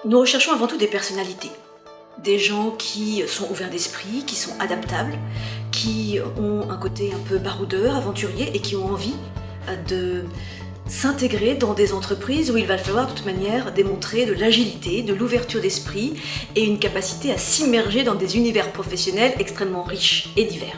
Nous recherchons avant tout des personnalités, des gens qui sont ouverts d'esprit, qui sont adaptables, qui ont un côté un peu baroudeur, aventurier et qui ont envie de s'intégrer dans des entreprises où il va falloir de toute manière démontrer de l'agilité, de l'ouverture d'esprit et une capacité à s'immerger dans des univers professionnels extrêmement riches et divers.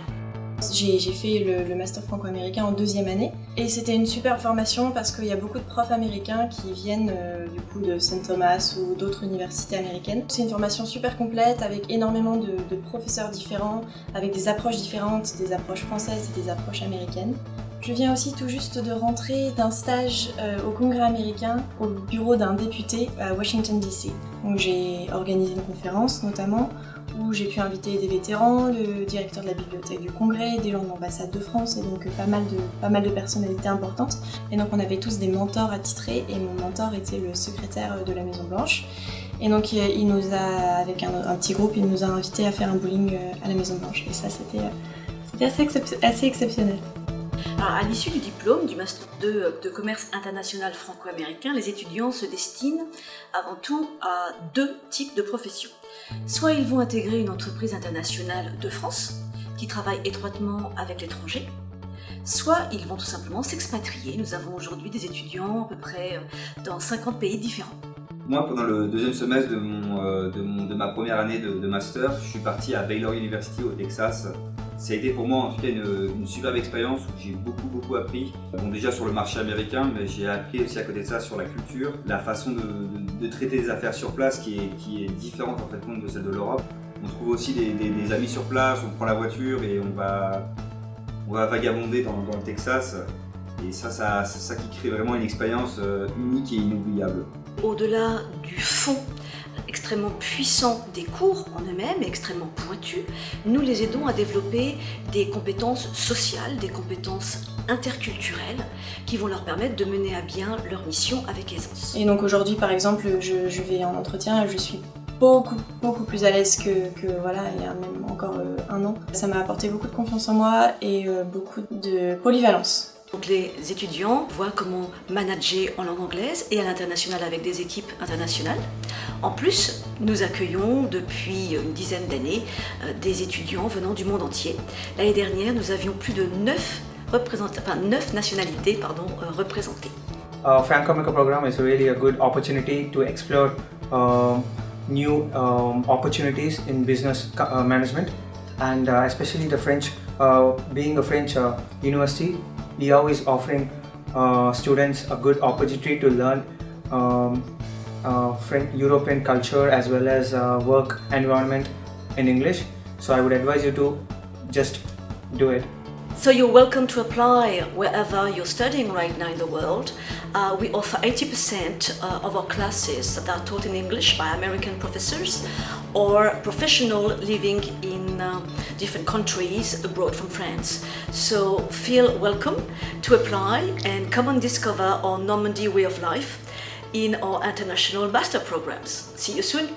J'ai fait le master franco-américain en 2e année et c'était une super formation parce qu'il y a beaucoup de profs américains qui viennent du coup de St. Thomas ou d'autres universités américaines. C'est une formation super complète avec énormément de professeurs différents, avec des approches différentes, des approches françaises et des approches américaines. Je viens aussi tout juste de rentrer d'un stage au Congrès américain, au bureau d'un député à Washington DC. Donc j'ai organisé une conférence notamment où j'ai pu inviter des vétérans, le directeur de la bibliothèque du Congrès, des gens de l'ambassade de France et donc pas mal de personnalités importantes. Et donc on avait tous des mentors attitrés et mon mentor était le secrétaire de la Maison Blanche. Et donc il nous a, avec un petit groupe, il nous a invités à faire un bowling à la Maison Blanche. Et ça c'était assez exceptionnel. Alors, à l'issue du diplôme du Master 2 de commerce international franco-américain, les étudiants se destinent avant tout à 2 types de professions. Soit ils vont intégrer une entreprise internationale de France qui travaille étroitement avec l'étranger, soit ils vont tout simplement s'expatrier. Nous avons aujourd'hui des étudiants à peu près dans 50 pays différents. Moi, pendant le 2e semestre de ma première année de master, je suis parti à Baylor University au Texas. Ça a été pour moi en tout cas une superbe expérience où j'ai beaucoup appris. Bon, déjà sur le marché américain, mais j'ai appris aussi à côté de ça sur la culture, la façon de traiter les affaires sur place qui est différente en fait de celle de l'Europe. On trouve aussi des amis sur place, on prend la voiture et on va vagabonder dans le Texas. Et ça, c'est ça qui crée vraiment une expérience unique et inoubliable. Au-delà du fond extrêmement puissant des cours en eux-mêmes, extrêmement pointus, nous les aidons à développer des compétences sociales, des compétences interculturelles qui vont leur permettre de mener à bien leur mission avec aisance. Et donc aujourd'hui par exemple, je vais en entretien et je suis beaucoup plus à l'aise que voilà, il y a même encore 1 an. Ça m'a apporté beaucoup de confiance en moi et beaucoup de polyvalence. Donc les étudiants voient comment manager en langue anglaise et à l'international avec des équipes internationales. En plus, nous accueillons depuis une dizaine d'années des étudiants venant du monde entier. L'année dernière, nous avions plus de 9 nationalités représentées. Franco-America program is really a good opportunity to explore new opportunities in business management and especially the French, being a French university. We are always offering students a good opportunity to learn French European culture as well as work environment in English. So I would advise you to just do it. So you're welcome to apply wherever you're studying right now in the world. We offer 80% of our classes that are taught in English by American professors or professionals living in different countries abroad from France. So feel welcome to apply and come and discover our Normandy way of life in our international master programs. See you soon!